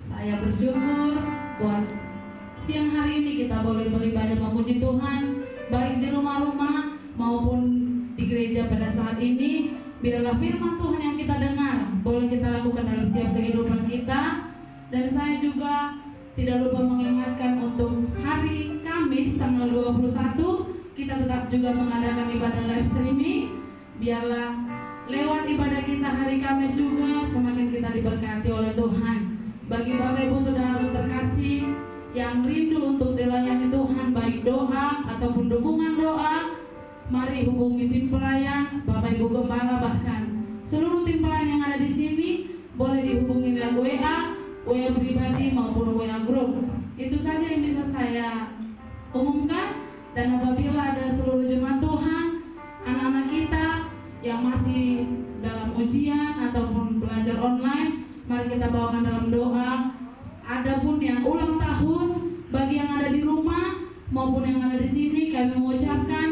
saya bersyukur buat siang hari ini kita boleh beribadah memuji Tuhan, baik di rumah-rumah maupun di gereja pada saat ini. Biarlah firman Tuhan yang kita dengar boleh kita lakukan dalam setiap kehidupan kita. Dan saya juga tidak lupa mengingatkan untuk hari Kamis tanggal 21 kita tetap juga mengadakan ibadah live streaming. Biarlah lewat ibadah kita hari Kamis juga semakin kita diberkati oleh Tuhan. Bagi Bapak Ibu Saudara terkasih yang rindu untuk dilayani Tuhan, baik doa ataupun dukungan doa, mari hubungi tim pelayan, Bapak Ibu Gembala, bahkan seluruh tim pelayan yang ada di sini boleh dihubungi lewat WA pribadi maupun WA grup. Itu saja yang bisa saya umumkan. Dan apabila ada seluruh jemaat Tuhan, anak-anak kita yang masih dalam ujian ataupun belajar online, mari kita bawakan dalam doa. Adapun yang ulang tahun, bagi yang ada di rumah maupun yang ada di sini, kami mengucapkan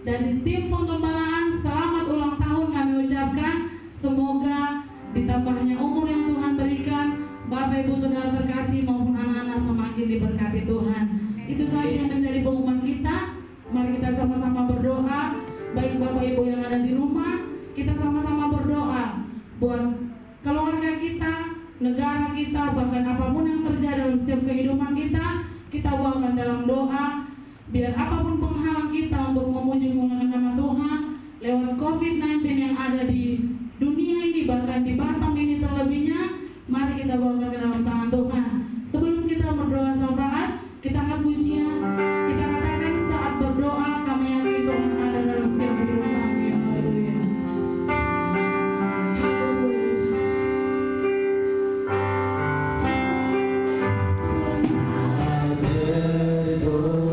dari tim penggembalaan selamat ulang tahun. Kami ucapkan semoga ditambahnya umur yang Tuhan berikan, Bapak Ibu Saudara terkasih maupun anak-anak semakin diberkati Tuhan. Itu saja yang menjadi pengumuman kita. Mari kita sama-sama berdoa. Baik Bapak Ibu yang ada di rumah, kita sama-sama berdoa buat keluarga kita, negara kita, bahkan apapun yang terjadi dalam setiap kehidupan kita bawakan dalam doa. Biar apapun penghalang kita untuk memuji menggunakan nama Tuhan lewat COVID-19 yang ada di dunia ini, bahkan di Batam ini terlebihnya, mari kita bawakan ke dalam tangan Tuhan. Sebelum kita berdoa syafaat, kita angkat pujian. Kita katakan saat berdoa kami yakin Tuhan ada dalam setiap hidup kami. Haleluya. Tuhan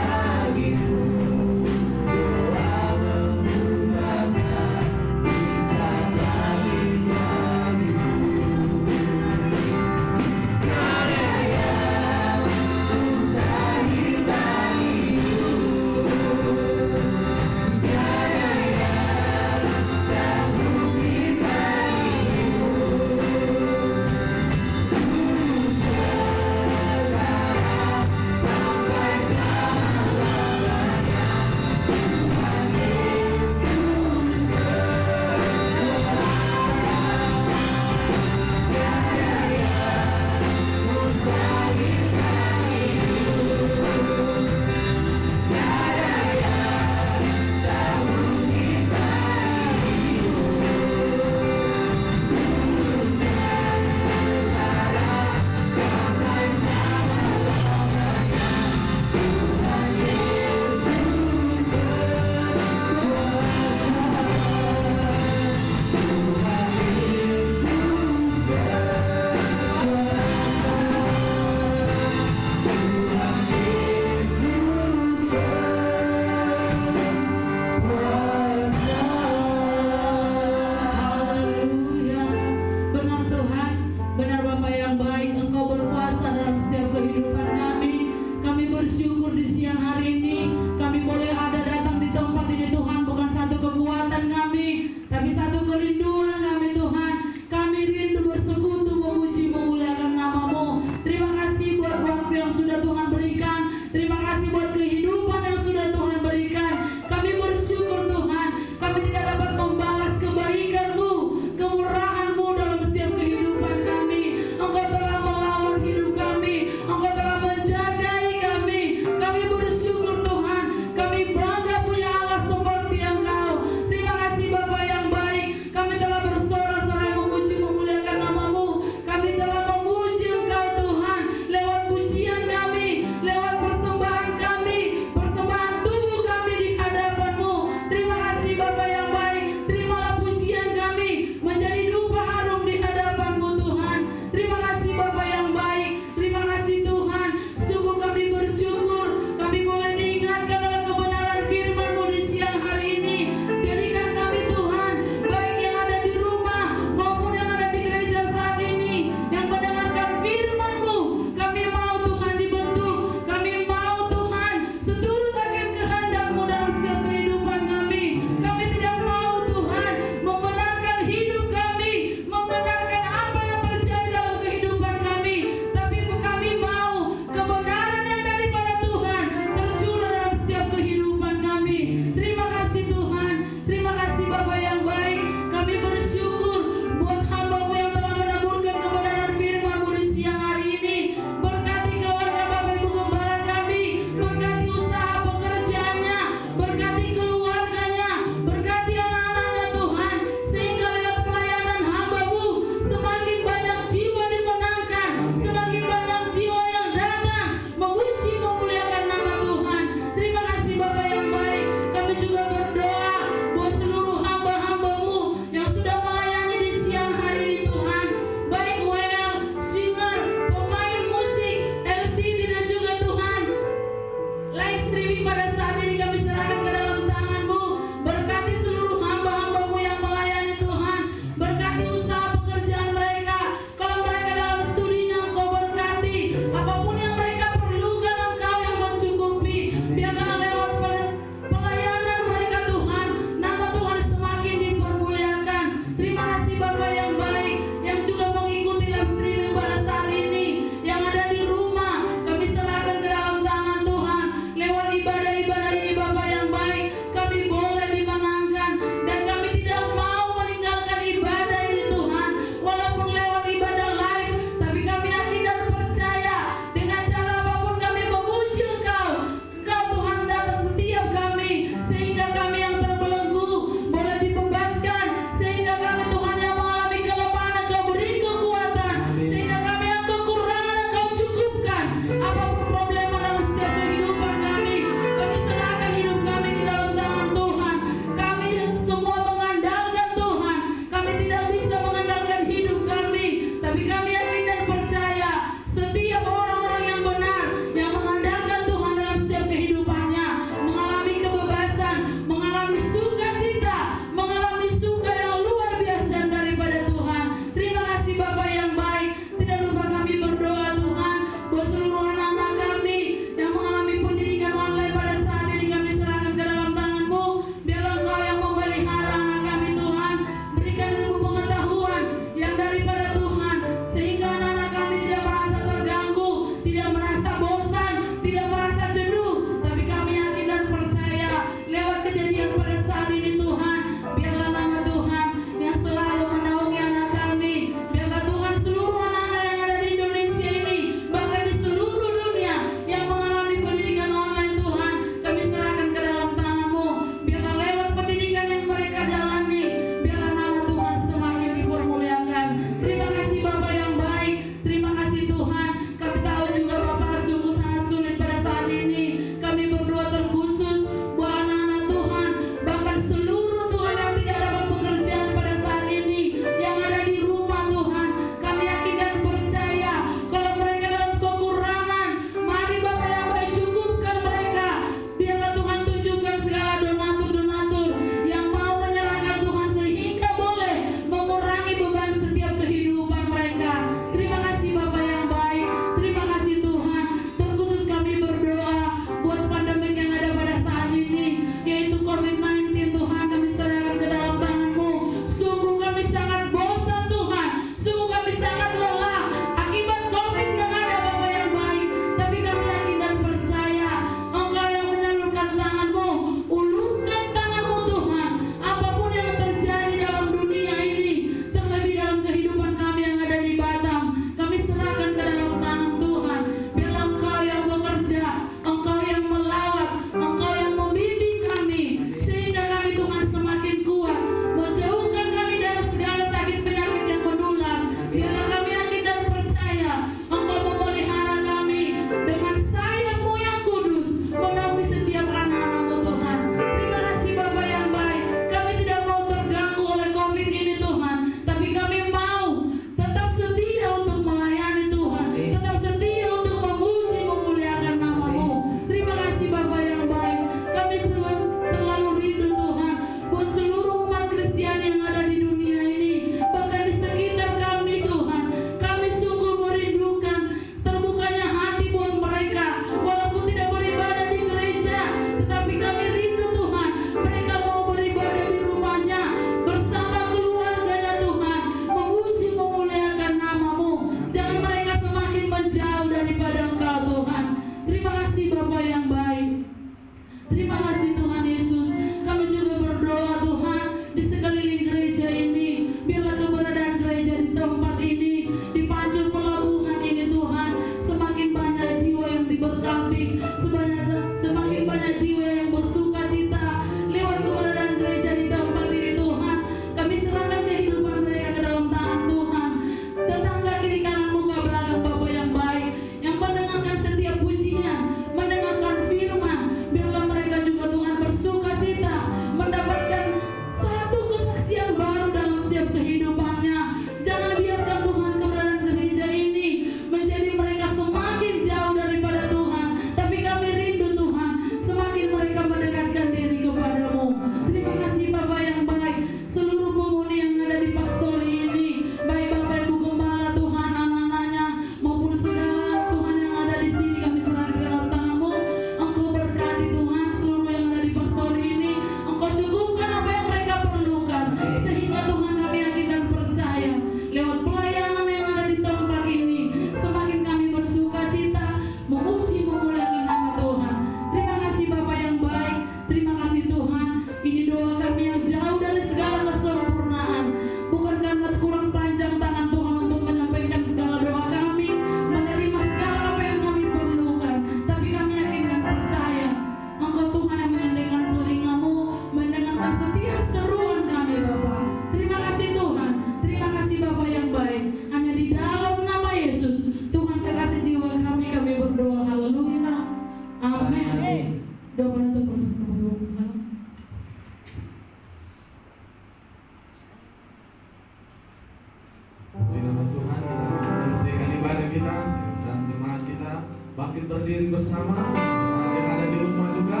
bangkit berdiri bersama. Jemaat yang ada di rumah juga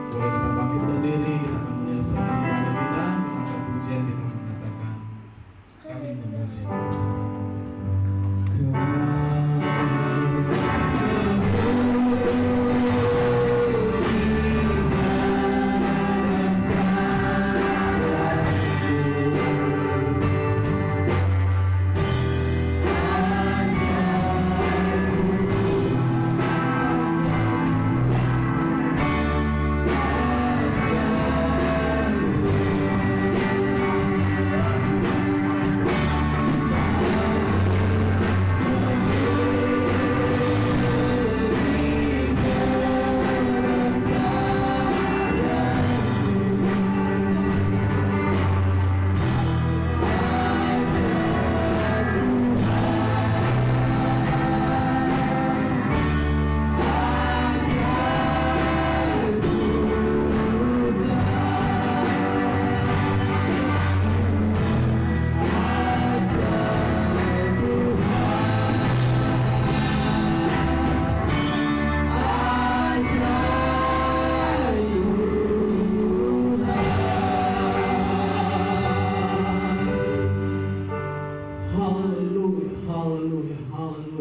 boleh kita bangkit berdiri. Kita akan menyelesaikan ibadah kita. Kita akan pujian, kita mengatakan kami memuji bersama.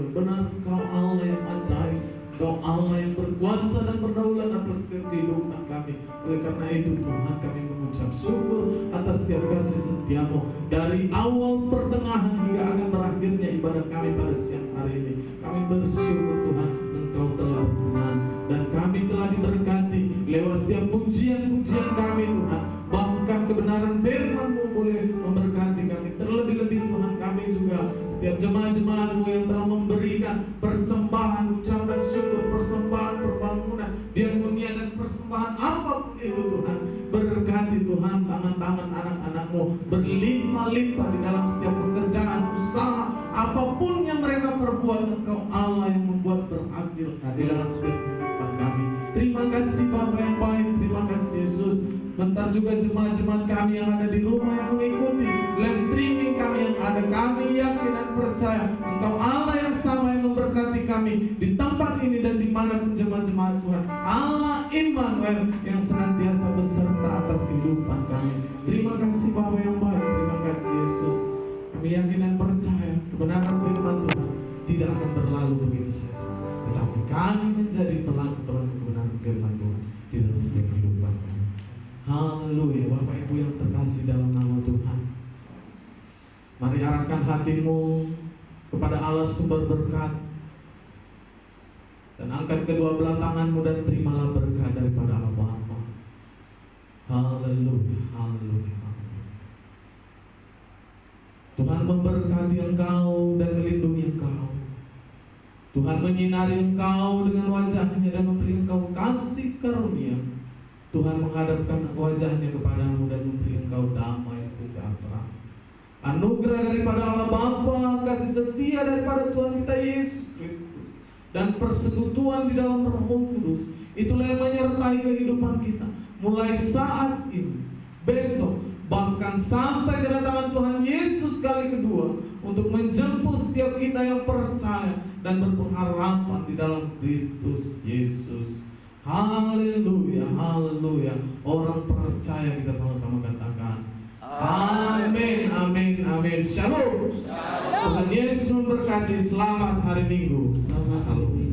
Benar Kau Allah yang ajaib, Kau Allah yang berkuasa dan berdaulat atas kehidupan kami. Oleh karena itu Tuhan, kami mengucap syukur atas setiap kasih setia-Mu dari awal, pertengahan hingga akan berakhirnya ibadah kami pada siang hari ini. Kami bersyukur Tuhan, Engkau telah berkenan dan kami telah diberkati lewat setiap pujian-pujian kami Tuhan. Bahkan kebenaran firman-Mu boleh memberkati kami. Terlebih-lebih Tuhan, kami juga setiap jemaat-jemaat-Mu yang telah memberikan persembahan, ucapan syukur, persembahan perbangunan, diakonia dan persembahan apapun itu Tuhan. Berkati Tuhan tangan-tangan anak-anak-Mu berlimpah-limpah di dalam setiap pekerjaan, usaha, apapun yang mereka perbuat. Engkau Allah yang membuat berhasil di dalam setiap kehidupan kami. Terima kasih Bapa yang baik, terima kasih Yesus. Bentar juga jemaat-jemaat kami yang ada di rumah yang mengikuti live streaming kami yang ada, kami yakin dan percaya Engkau Allah yang sama yang memberkati kami di tempat ini dan dimanapun jemaat-jemaat Tuhan. Allah Immanuel yang senantiasa beserta atas kehidupan kami. Terima kasih Bapa yang baik, terima kasih Yesus. Kami yakin dan percaya kebenaran firman Tuhan tidak akan berlalu begitu saja, tetapi kami menjadi pelaku-pelaku kebenaran firman Tuhan di dalam setiap kehidupan kami. Haleluya. Bapak Ibu yang terkasih dalam nama Tuhan, mari arahkan hatimu kepada Allah sumber berkat dan angkat kedua belah tanganmu dan terimalah berkat daripada Allah Bapa. Haleluya, haleluya, haleluya. Tuhan memberkati engkau dan melindungi engkau. Tuhan menyinari engkau dengan wajahnya dan memberi engkau kasih karunia. Tuhan menghadapkan wajahnya kepadamu dan memberi engkau damai sejahtera. Anugerah daripada Allah Bapa, kasih setia daripada Tuhan kita Yesus Kristus, dan persekutuan di dalam Roh Kudus, itulah yang menyertai kehidupan kita mulai saat ini, besok, bahkan sampai kedatangan Tuhan Yesus kali kedua untuk menjemput setiap kita yang percaya dan berpengharapan di dalam Kristus Yesus. Haleluya, haleluya. Orang percaya kita sama-sama katakan amin, amin, amin. Shalom. Tuhan Yesus memberkati. Selamat hari Minggu. Selamat hari.